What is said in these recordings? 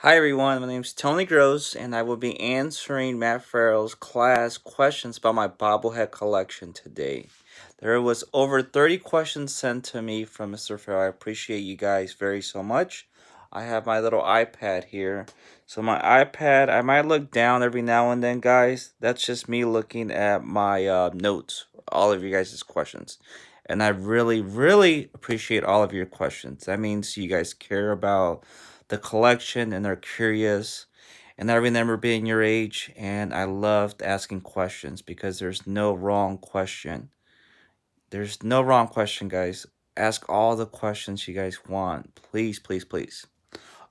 Hi everyone, my name is Tony Gross, and I will be answering Matt Farrell's class questions about my bobblehead collection today. There was over 30 questions sent to me from Mr. Farrell. I appreciate you guys very so much. I have my little iPad here. So my iPad, I might look down every now and then, guys. That's just me looking at my notes, all of you guys' questions. And I really, really appreciate all of your questions. That means you guys care about the collection and are curious. And I remember being your age and I loved asking questions because there's no wrong question. There's no wrong question, guys. Ask all the questions you guys want. Please, please, please.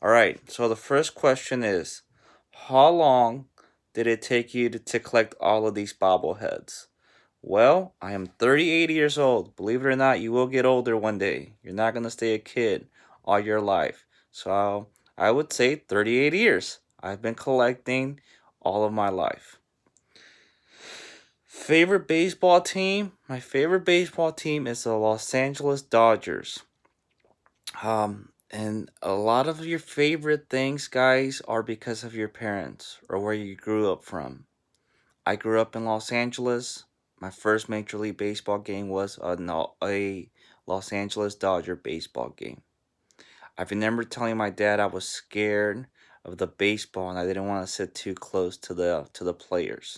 All right. So the first question is, how long did it take you to collect all of these bobbleheads? Well, I am 38 years old. Believe it or not, you will get older one day. You're not going to stay a kid all your life. So I would say 38 years. I've been collecting all of my life. Favorite baseball team? My favorite baseball team is the Los Angeles Dodgers. And a lot of your favorite things, guys, are because of your parents or where you grew up from. I grew up in Los Angeles. My first Major League Baseball game was a Los Angeles Dodger baseball game. I remember telling my dad I was scared of the baseball and I didn't want to sit too close to the players.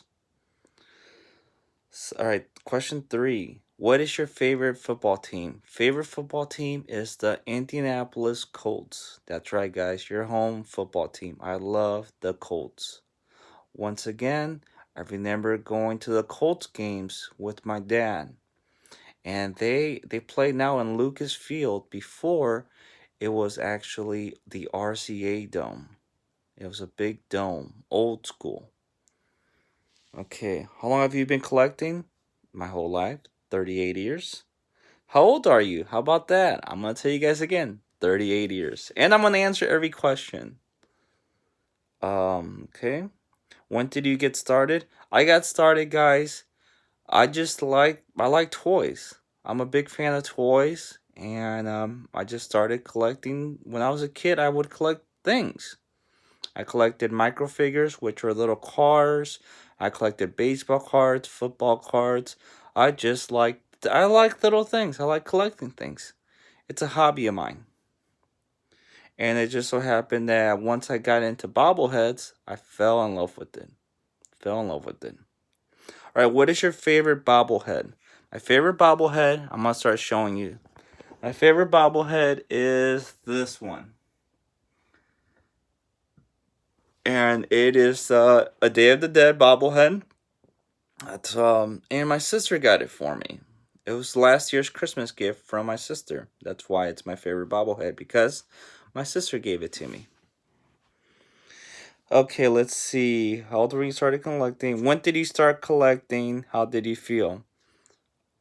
All right, question 3. What is your favorite football team? Favorite football team is the Indianapolis Colts. That's right, guys, your home football team. I love the Colts. Once again, I remember going to the Colts games with my dad. And they play now in Lucas Field. Before it was actually the RCA Dome. It was a big dome, old school. Okay, how long have you been collecting? My whole life, 38 years. How old are you? How about that? I'm going to tell you guys again, 38 years. And I'm going to answer every question. Okay. When did you get started? I got started, guys. I like toys. I'm a big fan of toys, and I just started collecting when I was a kid. I would collect things. I collected microfigures, which were little cars. I collected baseball cards, football cards. I like little things. I like collecting things. It's a hobby of mine. And it just so happened that once I got into bobbleheads, I fell in love with it. Fell in love with it. All right, what is your favorite bobblehead? My favorite bobblehead, I'm going to start showing you. My favorite bobblehead is this one. And it is a Day of the Dead bobblehead. And my sister got it for me. It was last year's Christmas gift from my sister. That's why it's my favorite bobblehead, because my sister gave it to me. Okay, let's see. How old were you started collecting? When did you start collecting? How did you feel?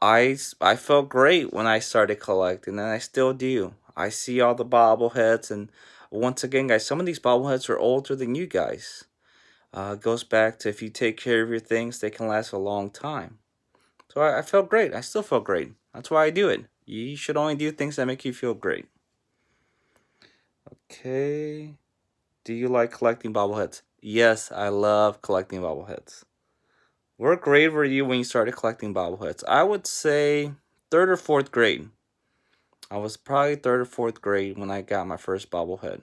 I felt great when I started collecting, and I still do. I see all the bobbleheads, and once again, guys, some of these bobbleheads are older than you guys. It goes back to if you take care of your things, they can last a long time. So I felt great. I still feel great. That's why I do it. You should only do things that make you feel great. Okay. Do you like collecting bobbleheads? Yes, I love collecting bobbleheads. What grade were you when you started collecting bobbleheads? I would say third or fourth grade. I was probably third or fourth grade when I got my first bobblehead.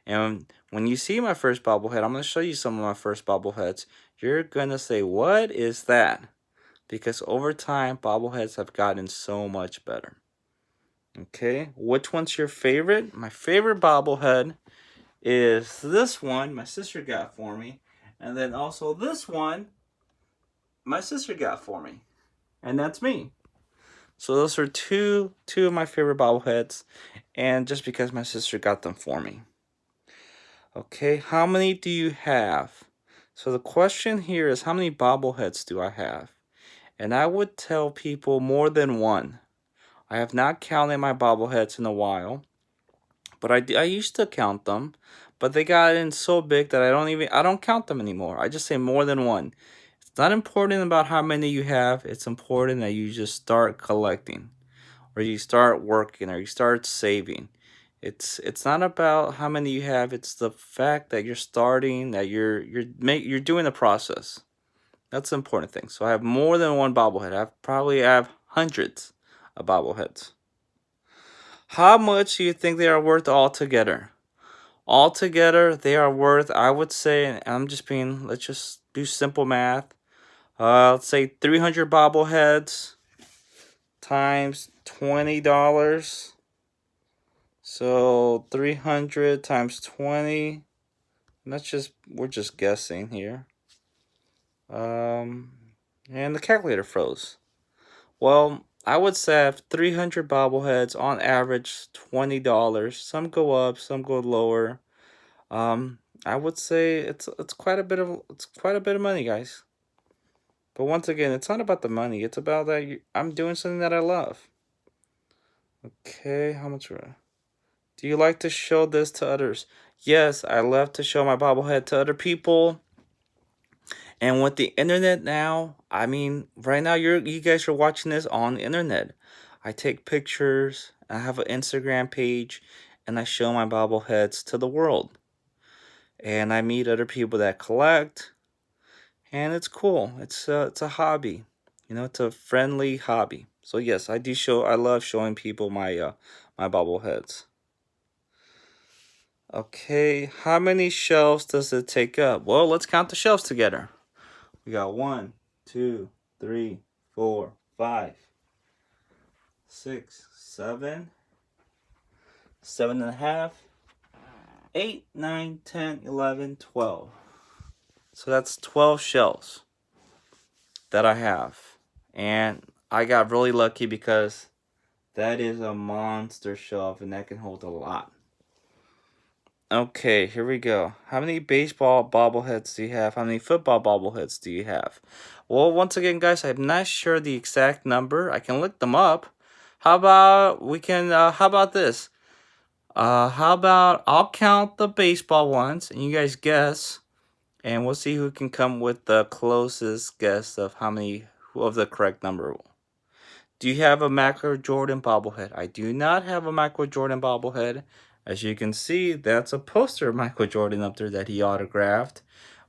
And when you see my first bobblehead, I'm going to show you some of my first bobbleheads. You're going to say, what is that? Because over time, bobbleheads have gotten so much better. Okay, which one's your favorite? My favorite bobblehead is this one my sister got for me. And then also this one my sister got for me. And that's me. So those are two of my favorite bobbleheads, and just because my sister got them for me. Okay, how many do you have? So the question here is, how many bobbleheads do I have? And I would tell people more than one. I have not counted my bobbleheads in a while, but I used to count them, but they got in so big that I don't count them anymore. I just say more than one. It's not important about how many you have. It's important that you just start collecting, or you start working, or you start saving. It's not about how many you have. It's the fact that you're starting, that you're doing the process. That's the important thing. So I have more than one bobblehead. I probably have hundreds of bobbleheads. How much do you think they are worth altogether? Altogether, they are worth, I would say, and I'm just being, let's just do simple math. Let's say 300 bobbleheads times $20. So 300 times 20. We're just guessing here. And the calculator froze. Well, I would say I have 300 bobbleheads on average $20. Some go up, some go lower. I would say it's quite a bit of money, guys. But once again, it's not about the money. It's about that I'm doing something that I love. Okay, how much? Do you like to show this to others? Yes, I love to show my bobblehead to other people. And with the internet now, I mean, right now you guys are watching this on the internet. I take pictures, I have an Instagram page, and I show my bobbleheads to the world. And I meet other people that collect, and it's cool. It's a hobby. It's a friendly hobby. So yes, I love showing people my bobbleheads. Okay, how many shelves does it take up? Well, let's count the shelves together. We got 1, 2, 3, 4, 5, 6, 7, 7.5, 8, 9, 10, 11, 12. So that's 12 shelves that I have. And I got really lucky because that is a monster shelf and that can hold a lot. Okay, here we go. How many baseball bobbleheads do you have? How many football bobbleheads do you have? Well, once again, guys, I'm not sure the exact number. I can look them up. How about how about this? How about I'll count the baseball ones and you guys guess, and we'll see who can come with the closest guess of how many of the correct number. Do you have a Michael Jordan bobblehead? I do not have a Michael Jordan bobblehead. As you can see, that's a poster of Michael Jordan up there that he autographed.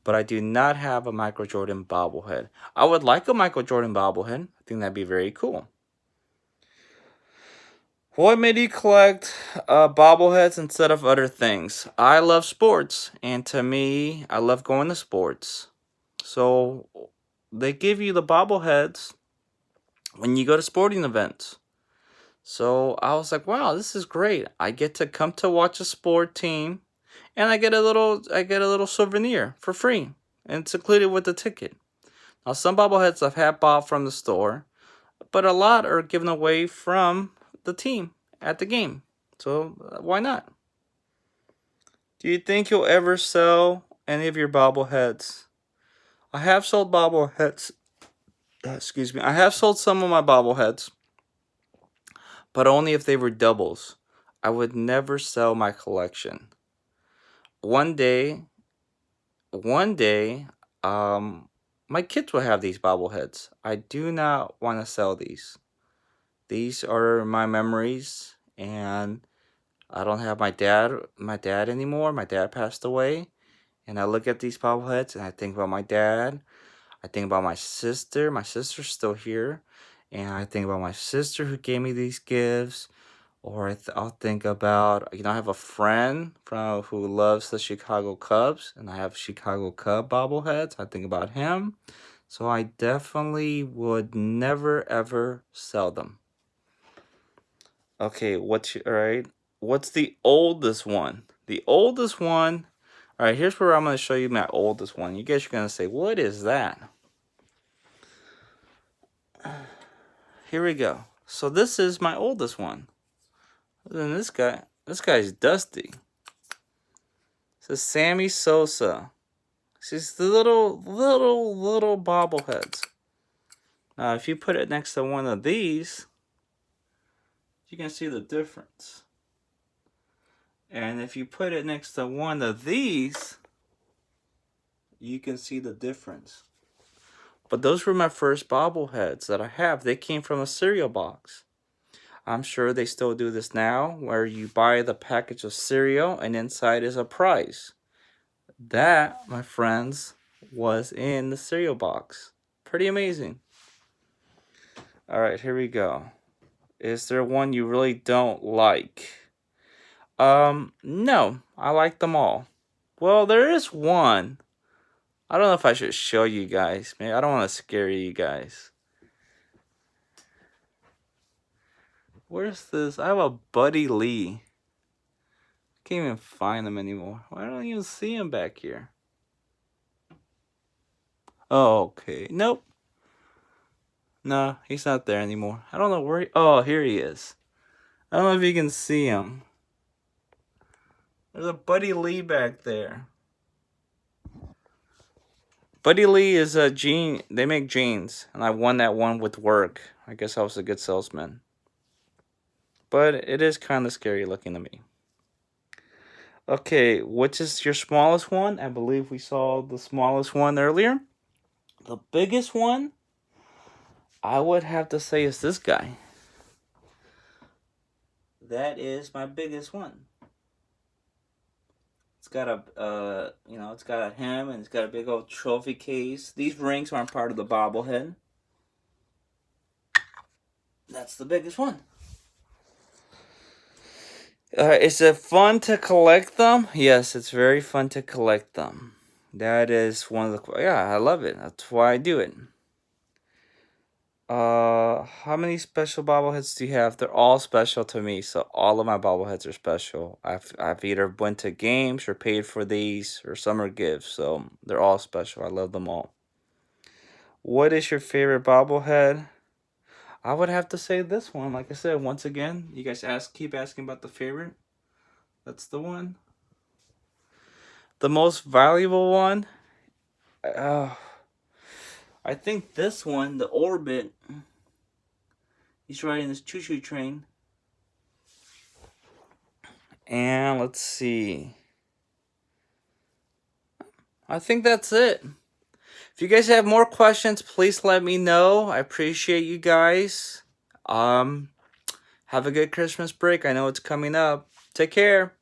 But I do not have a Michael Jordan bobblehead. I would like a Michael Jordan bobblehead. I think that'd be very cool. What made you collect bobbleheads instead of other things? I love sports. And to me, I love going to sports. So they give you the bobbleheads when you go to sporting events. So I was like, wow, this is great. I get to come to watch a sport team and I get a little souvenir for free. And it's included with the ticket. Now some bobbleheads I've had bought from the store, but a lot are given away from the team at the game. So why not? Do you think you'll ever sell any of your bobbleheads? I have sold bobbleheads. Excuse me. I have sold some of my bobbleheads, but only if they were doubles. I would never sell my collection. One day, one day, my kids will have these bobbleheads. I do not want to sell these. These are my memories, and I don't have my dad anymore. My dad passed away, and I look at these bobbleheads and I think about my dad. I think about my sister. My sister's still here, and I think about my sister who gave me these gifts. Or I'll think about, I have a friend who loves the Chicago Cubs, and I have Chicago Cub bobbleheads. I think about him. So I definitely would never ever sell them. Okay, all right? What's the oldest one? The oldest one. All right, here's where I'm going to show you my oldest one. You guys are going to say, what is that? Here we go. So this is my oldest one. And this guy's dusty. So Sammy Sosa. It's the little bobbleheads. Now, if you put it next to one of these, you can see the difference. And if you put it next to one of these, you can see the difference. But those were my first bobbleheads that I have. They came from a cereal box. I'm sure they still do this now, where you buy the package of cereal and inside is a prize. That, my friends, was in the cereal box. Pretty amazing. Alright, here we go. Is there one you really don't like? No. I like them all. Well, there is one. I don't know if I should show you guys. Maybe I don't want to scare you guys. Where's this? I have a Buddy Lee. Can't even find him anymore. I don't even see him back here. Oh, okay. Nope. No, he's not there anymore. I don't know where oh, here he is. I don't know if you can see him. There's a Buddy Lee back there. Buddy Lee is a jean. They make jeans, and I won that one with work. I guess I was a good salesman. But it is kind of scary looking to me. Okay, which is your smallest one? I believe we saw the smallest one earlier. The biggest one, I would have to say, is this guy. That is my biggest one. It's got a, it's got a him and it's got a big old trophy case. These rings aren't part of the bobblehead. That's the biggest one. Is it fun to collect them? Yes, it's very fun to collect them. That is one of the, yeah, I love it. That's why I do it. How many special bobbleheads do you have? They're all special to me, so all of my bobbleheads are special. I've either went to games or paid for these or summer gifts, so they're all special. I love them all. What is your favorite bobblehead? I would have to say this one. Like I said, once again, you guys keep asking about the favorite. That's the one. The most valuable one? I think this one, the Orbit. He's riding this choo-choo train. And let's see. I think that's it. If you guys have more questions, please let me know. I appreciate you guys. Have a good Christmas break. I know it's coming up. Take care.